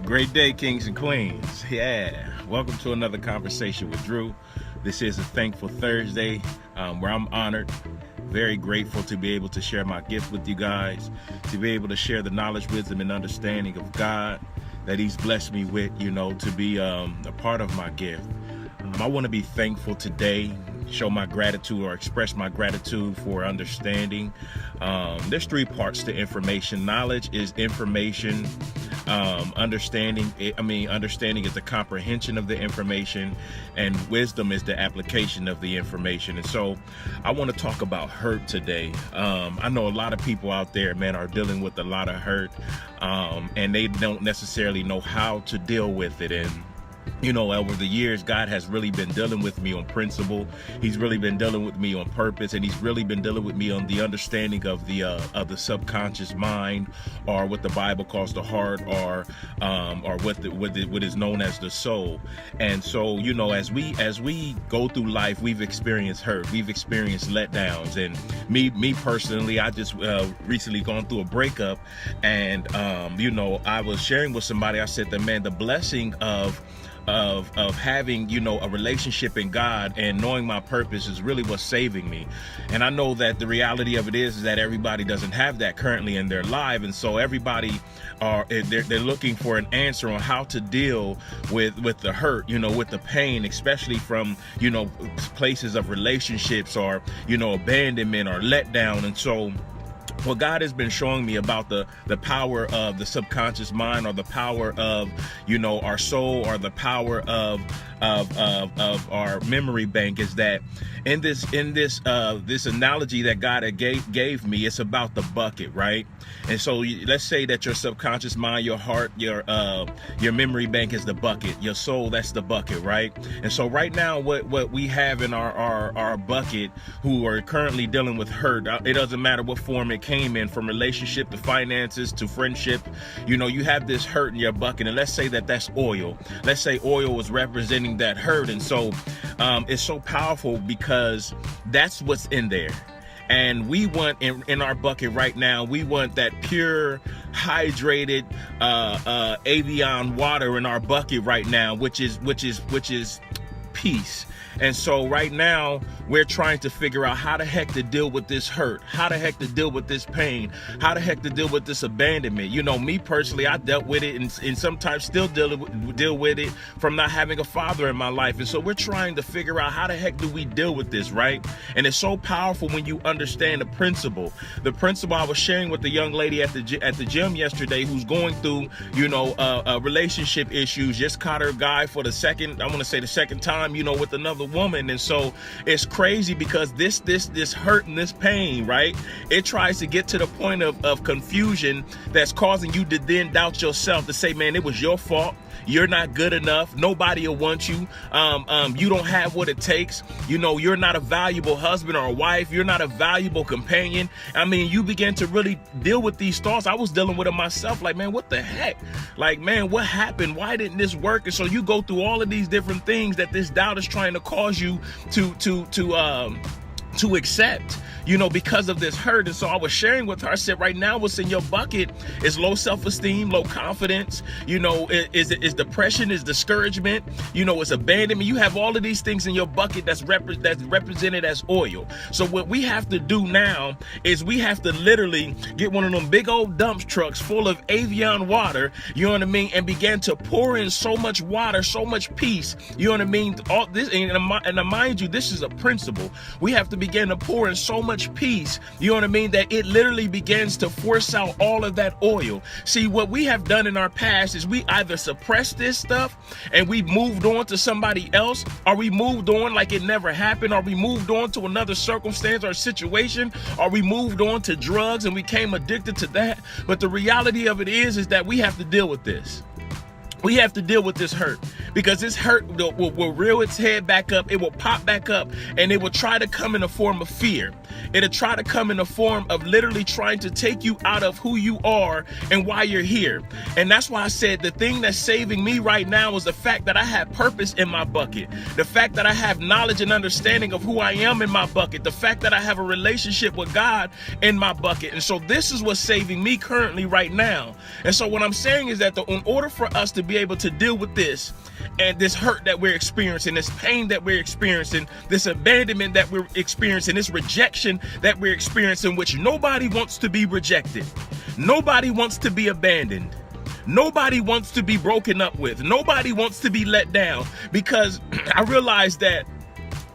Great day, kings and queens. Yeah, welcome to another conversation with Drew. This is a Thankful Thursday where I'm honored, very grateful to be able to share my gift with you guys, to be able to share the knowledge, wisdom, and understanding of God that He's blessed me with, to be a part of my gift. I want to be thankful today, show my gratitude or express my gratitude for understanding. There's three parts to information. Knowledge is information. Understanding is the comprehension of the information, and wisdom is the application of the information. And so I want to talk about hurt today. I know a lot of people out there, man, are dealing with a lot of hurt, and they don't necessarily know how to deal with it. And over the years, God has really been dealing with me on principle. He's really been dealing with me on purpose, and He's really been dealing with me on the understanding of the subconscious mind, or what the Bible calls the heart, or what is known as the soul. And so, as we go through life, we've experienced hurt, we've experienced letdowns, and me personally, I just recently gone through a breakup, and I was sharing with somebody. I said that, man, the blessing of having a relationship in God and knowing my purpose is really what's saving me. And I know that the reality of it is that everybody doesn't have that currently in their life, and so everybody they're looking for an answer on how to deal with the hurt, with the pain, especially from places of relationships, or abandonment or letdown. And so what God has been showing me about the power of the subconscious mind, or the power of our soul, or the power of our memory bank, is that in this analogy that God gave me, it's about the bucket, right? And so let's say that your subconscious mind, your heart, your memory bank is the bucket. Your soul, that's the bucket, right? And so right now, what we have in our bucket, who are currently dealing with hurt, it doesn't matter what form it came in, from relationship to finances to friendship, you have this hurt in your bucket. And let's say that that's oil. Let's say oil was representing that hurt. And so it's so powerful because that's what's in there. And we want in our bucket right now, we want that pure, hydrated Avion water in our bucket right now, which is peace. And so right now, we're trying to figure out how the heck to deal with this hurt, how the heck to deal with this pain, how the heck to deal with this abandonment. Me personally, I dealt with it, and sometimes still deal with it from not having a father in my life. And so we're trying to figure out how the heck do we deal with this, right? And it's so powerful when you understand the principle. The principle I was sharing with the young lady at the gym yesterday, who's going through, relationship issues, just caught her guy for the second time, with another woman. And so it's crazy because this hurt and this pain, right, it tries to get to the point of confusion that's causing you to then doubt yourself, to say, man, it was your fault. You're not good enough. Nobody will want you. You don't have what it takes. You're not a valuable husband or a wife. You're not a valuable companion. You begin to really deal with these thoughts. I was dealing with them myself. Like, man, what the heck? Like, man, what happened? Why didn't this work? And so you go through all of these different things that this doubt is trying to cause you to accept, because of this hurt. And so I was sharing with her, I said, right now what's in your bucket is low self-esteem, low confidence, is depression, is discouragement, it's abandonment. You have all of these things in your bucket that's represented as oil. So what we have to do now is we have to literally get one of them big old dump trucks full of Avion water, and begin to pour in so much water, so much peace, all this, and mind you, this is a principle. We have to begin to pour in so much peace, that it literally begins to force out all of that oil. See, what we have done in our past is we either suppressed this stuff and we moved on to somebody else, or we moved on like it never happened, or we moved on to another circumstance or situation, or we moved on to drugs and we became addicted to that. But the reality of it is that we have to deal with this. We have to deal with this hurt. because this hurt will reel its head back up. It will pop back up, and it will try to come in a form of fear. It'll try to come in a form of literally trying to take you out of who you are and why you're here. And that's why I said the thing that's saving me right now is the fact that I have purpose in my bucket, the fact that I have knowledge and understanding of who I am in my bucket, the fact that I have a relationship with God in my bucket. And so this is what's saving me currently right now. And so what I'm saying is that in order for us to be able to deal with this and this hurt that we're experiencing, this pain that we're experiencing, this abandonment that we're experiencing, this rejection that we're experiencing, which nobody wants to be rejected. Nobody wants to be abandoned. Nobody wants to be broken up with. Nobody wants to be let down, because I realize that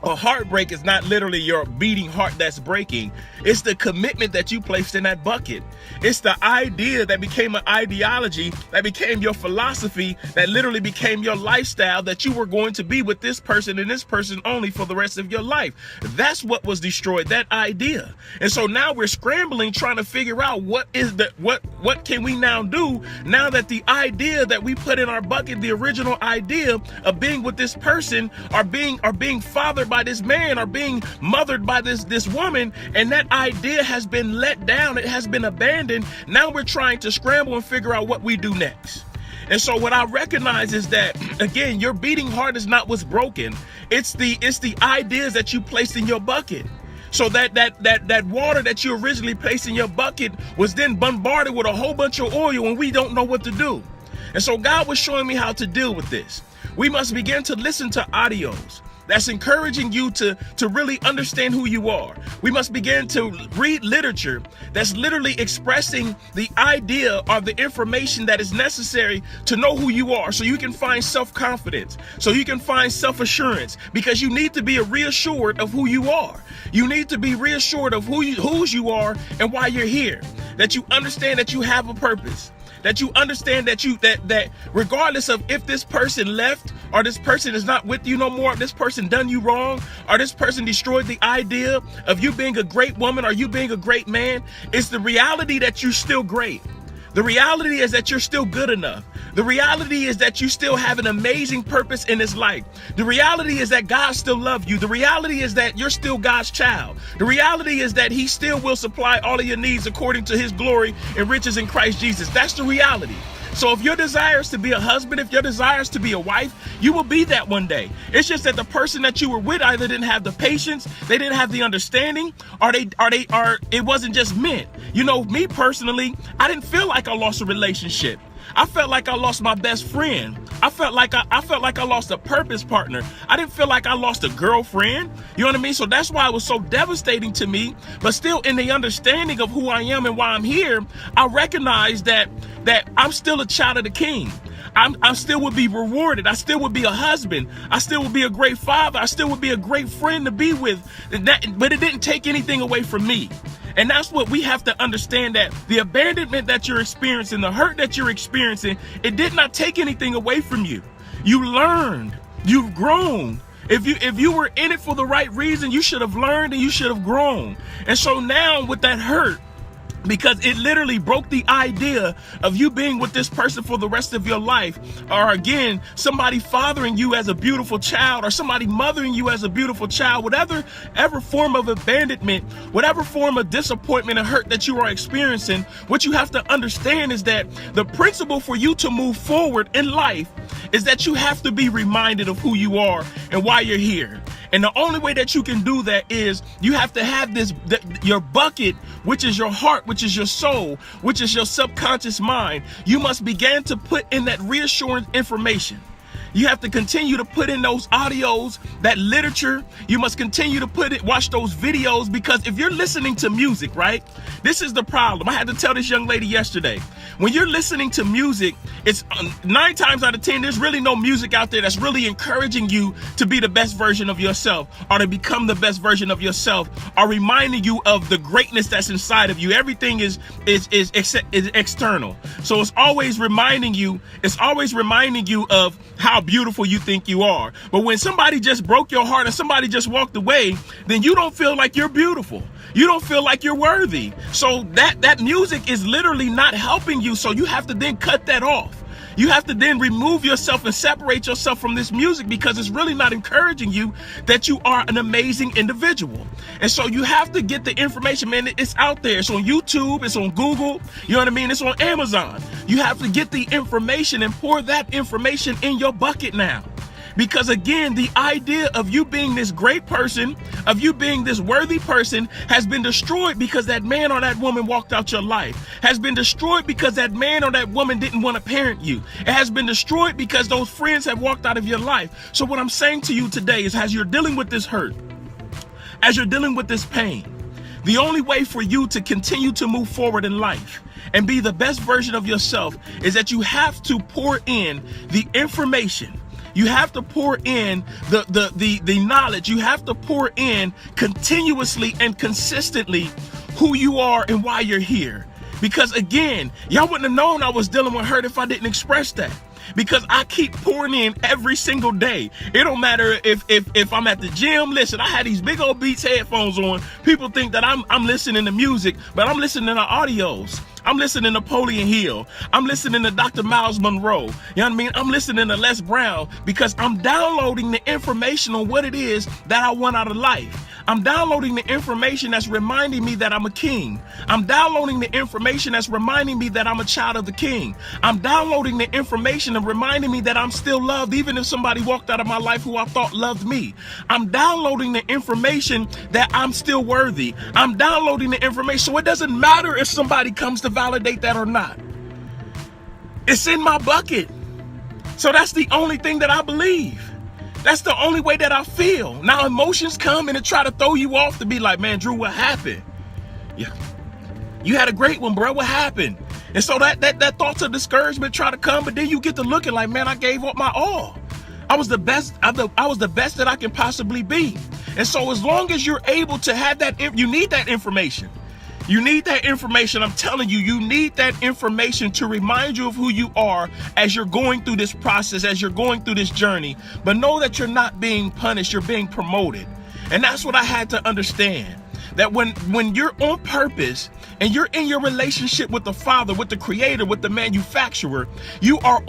a heartbreak is not literally your beating heart that's breaking. It's the commitment that you placed in that bucket. It's the idea that became an ideology, that became your philosophy, that literally became your lifestyle, that you were going to be with this person and this person only for the rest of your life. That's what was destroyed, that idea. And so now we're scrambling, trying to figure out what can we now do now that the idea that we put in our bucket, the original idea of being with this person, are being fathered by this man, or being mothered by this woman, and that idea has been let down, it has been abandoned. Now we're trying to scramble and figure out what we do next. And so what I recognize is that, again, your beating heart is not what's broken. It's the ideas that you placed in your bucket. So that water that you originally placed in your bucket was then bombarded with a whole bunch of oil, and we don't know what to do. And so God was showing me how to deal with this. We must begin to listen to audios that's encouraging you to really understand who you are. We must begin to read literature that's literally expressing the idea or the information that is necessary to know who you are, so you can find self-confidence, so you can find self-assurance, because you need to be reassured of who you are. You need to be reassured of whose you are and why you're here, that you understand that you have a purpose, that you understand that regardless of if this person left, or this person is not with you no more, if this person done you wrong, or this person destroyed the idea of you being a great woman or you being a great man, it's the reality that you're still great. The reality is that you're still good enough. The reality is that you still have an amazing purpose in this life. The reality is that God still loves you. The reality is that you're still God's child. The reality is that He still will supply all of your needs according to His glory and riches in Christ Jesus. That's the reality. So if your desire is to be a husband, if your desire is to be a wife, you will be that one day. It's just that the person that you were with either didn't have the patience, they didn't have the understanding, or it wasn't just meant. You know, me personally, I didn't feel like I lost a relationship. I felt like I lost my best friend. I felt like I lost a purpose partner. I didn't feel like I lost a girlfriend. You know what I mean? So that's why it was so devastating to me. But still, in the understanding of who I am and why I'm here, I recognize that I'm still a child of the King. I still would be rewarded. I still would be a husband. I still would be a great father. I still would be a great friend to be with. But it didn't take anything away from me. And that's what we have to understand, that the abandonment that you're experiencing, the hurt that you're experiencing, it did not take anything away from you. You learned. You've grown. If you were in it for the right reason, you should have learned and you should have grown. And so now with that hurt, because it literally broke the idea of you being with this person for the rest of your life, or again, somebody fathering you as a beautiful child, or somebody mothering you as a beautiful child, whatever form of abandonment, whatever form of disappointment and hurt that you are experiencing, what you have to understand is that the principle for you to move forward in life is that you have to be reminded of who you are and why you're here. And the only way that you can do that is you have to have your bucket, which is your heart, which is your soul, which is your subconscious mind. You must begin to put in that reassuring information. You have to continue to put in those audios, that literature. You must continue to watch those videos, because if you're listening to music, right? This is the problem. I had to tell this young lady yesterday. When you're listening to music, it's 9 times out of 10, there's really no music out there that's really encouraging you to be the best version of yourself, or to become the best version of yourself, or reminding you of the greatness that's inside of you. Everything is external. So it's always reminding you of how beautiful you think you are. But when somebody just broke your heart and somebody just walked away, then you don't feel like you're beautiful. You don't feel like you're worthy. So that music is literally not helping you. So you have to then cut that off. You have to then remove yourself and separate yourself from this music because it's really not encouraging you that you are an amazing individual. And so you have to get the information, man. It's out there. It's on YouTube. It's on Google. You know what I mean? It's on Amazon. You have to get the information and pour that information in your bucket now. Because again, the idea of you being this great person, of you being this worthy person has been destroyed because that man or that woman walked out your life. Has been destroyed because that man or that woman didn't want to parent you. It has been destroyed because those friends have walked out of your life. So what I'm saying to you today is, as you're dealing with this hurt, as you're dealing with this pain, the only way for you to continue to move forward in life and be the best version of yourself is that you have to pour in the information. You have to pour in the knowledge. You have to pour in continuously and consistently who you are and why you're here. Because again, y'all wouldn't have known I was dealing with hurt if I didn't express that. Because I keep pouring in every single day. It don't matter if I'm at the gym. Listen, I had these big old Beats headphones on. People think that I'm listening to music, but I'm listening to audios. I'm listening to Napoleon Hill. I'm listening to Dr. Miles Monroe. You know what I mean? I'm listening to Les Brown because I'm downloading the information on what it is that I want out of life. I'm downloading the information that's reminding me that I'm a king. I'm downloading the information that's reminding me that I'm a child of the king. I'm downloading the information and reminding me that I'm still loved even if somebody walked out of my life who I thought loved me. I'm downloading the information that I'm still worthy. I'm downloading the information so it doesn't matter if somebody comes to validate that or not. It's in my bucket. So that's the only thing that I believe. That's the only way that I feel. Now emotions come and they try to throw you off to be like, man, Drew, what happened? Yeah, you had a great one, bro. What happened? And so that thoughts of discouragement try to come, but then you get to looking like, man, I gave up my all. I was the best. I was the best that I can possibly be. And so as long as you're able to have that, you need that information. You need that information. I'm telling you, you need that information to remind you of who you are as you're going through this process, as you're going through this journey. But know that you're not being punished, you're being promoted. And that's what I had to understand. That when you're on purpose and you're in your relationship with the Father, with the Creator, with the manufacturer, you are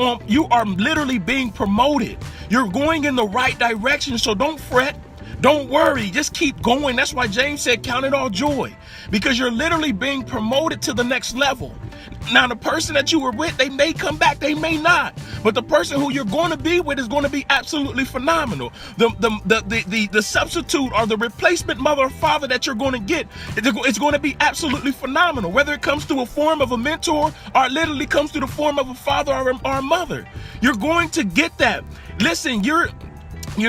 literally being promoted. You're going in the right direction. So don't fret. Don't worry, just keep going. That's why James said, count it all joy, because you're literally being promoted to the next level. Now, the person that you were with, they may come back, they may not. But the person who you're going to be with is going to be absolutely phenomenal. The substitute or the replacement mother or father that you're going to get, it's going to be absolutely phenomenal. Whether it comes to a form of a mentor or it literally comes to the form of a father or a mother, you're going to get that. Listen, you're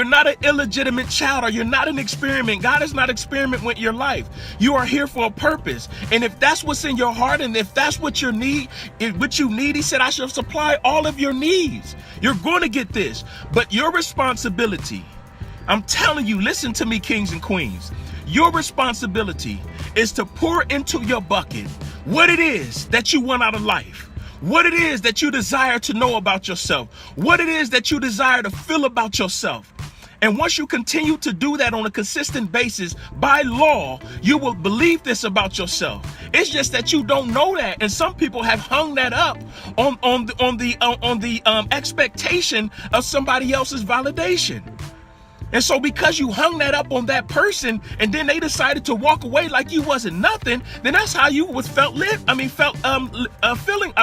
not an illegitimate child, or you're not an experiment. God is not experimenting with your life. You are here for a purpose. And if that's what's in your heart, and if that's what you need, he said, I shall supply all of your needs. You're going to get this. But your responsibility, I'm telling you, listen to me, kings and queens. Your responsibility is to pour into your bucket what it is that you want out of life. What it is that you desire to know about yourself. What it is that you desire to feel about yourself. And once you continue to do that on a consistent basis, by law, you will believe this about yourself. It's just that you don't know that. And some people have hung that up on the expectation of somebody else's validation. And so because you hung that up on that person and then they decided to walk away like you wasn't nothing, then that's how you was feeling.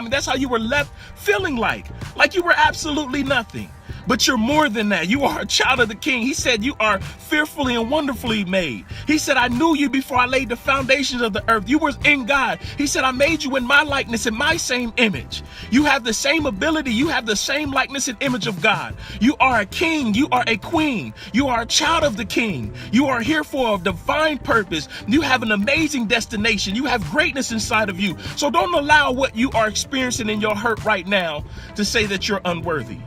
That's how you were left feeling like you were absolutely nothing. But you're more than that. You are a child of the King. He said you are fearfully and wonderfully made. He said, I knew you before I laid the foundations of the earth. You were in God. He said, I made you in my likeness, in my same image. You have the same ability. You have the same likeness and image of God. You are a king. You are a queen. You are a child of the King. You are here for a divine purpose. You have an amazing destination. You have greatness inside of you. So don't allow what you are experiencing in your hurt right now to say that you're unworthy.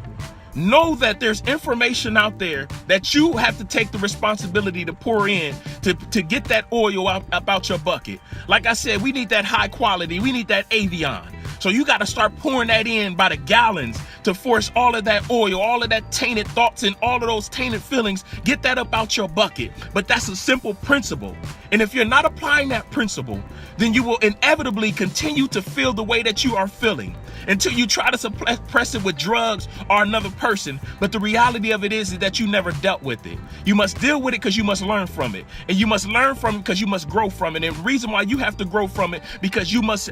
Know that there's information out there that you have to take the responsibility to pour in to get that oil out about your bucket. Like I said, we need that high quality. We need that Avion. So you got to start pouring that in by the gallons to force all of that oil, all of that tainted thoughts and all of those tainted feelings. Get that up out your bucket. But that's a simple principle. And if you're not applying that principle, then you will inevitably continue to feel the way that you are feeling until you try to suppress it with drugs or another person. But the reality of it is that you never dealt with it. You must deal with it because you must learn from it. And you must learn from it because you must grow from it. And the reason why you have to grow from it, because you must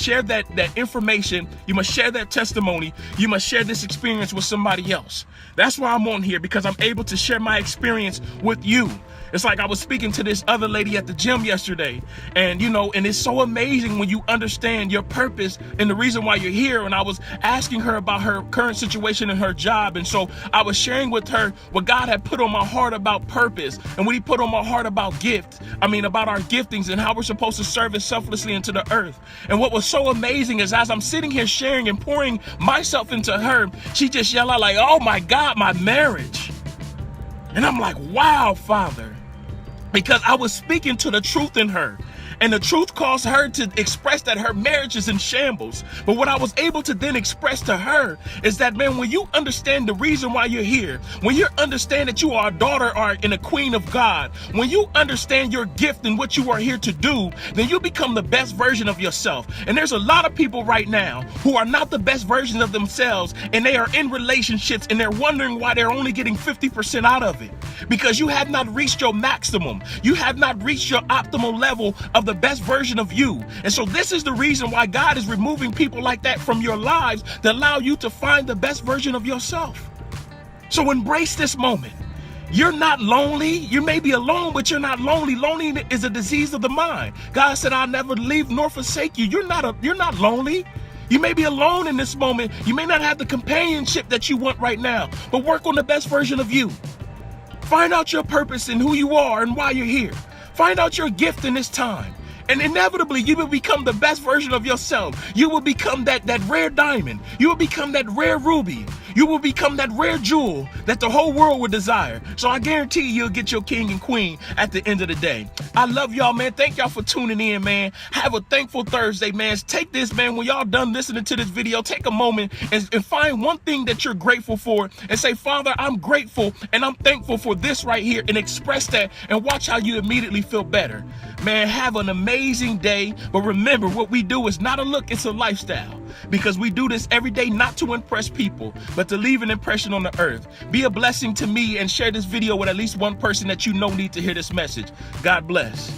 share that information. You must share that testimony. You must share this experience with somebody else. That's why I'm on here, because I'm able to share my experience with you. It's like I was speaking to this other lady at the gym yesterday, and and it's so amazing when you understand your purpose and the reason why you're here. And I was asking her about her current situation in her job, and so I was sharing with her what God had put on my heart about purpose, and what He put on my heart about about our giftings and how we're supposed to serve it selflessly into the earth. And what was so amazing is, as I'm sitting here sharing and pouring myself into her, she just yelled out like, "Oh my God, my marriage!" And I'm like, "Wow, Father." Because I was speaking to the truth in her. And the truth caused her to express that her marriage is in shambles. But what I was able to then express to her is that, man, when you understand the reason why you're here, when you understand that you are a daughter and a queen of God, when you understand your gift and what you are here to do, then you become the best version of yourself. And there's a lot of people right now who are not the best version of themselves, and they are in relationships and they're wondering why they're only getting 50% out of it. Because you have not reached your maximum. You have not reached your optimal level of the best version of you. And so this is the reason why God is removing people like that from your lives, to allow you to find the best version of yourself. So embrace this moment. You're not lonely. You may be alone, but you're not lonely. Lonely is a disease of the mind. God said, "I'll never leave nor forsake you." You're not lonely. You may be alone in this moment. You may not have the companionship that you want right now, but work on the best version of you. Find out your purpose and who you are and why you're here. Find out your gift in this time. And inevitably, you will become the best version of yourself. You will become that rare diamond. You will become that rare ruby. You will become that rare jewel that the whole world would desire. So I guarantee you'll get your king and queen at the end of the day. I love y'all, man. Thank y'all for tuning in, man. Have a thankful Thursday, man. Take this, man. When y'all done listening to this video, take a moment and find one thing that you're grateful for and say, "Father, I'm grateful and I'm thankful for this right here," and express that, and watch how you immediately feel better. Man, have an amazing day. But remember, what we do is not a look, it's a lifestyle. Because we do this every day, not to impress people, but to leave an impression on the earth. Be a blessing to me and share this video with at least one person that you know need to hear this message. God bless.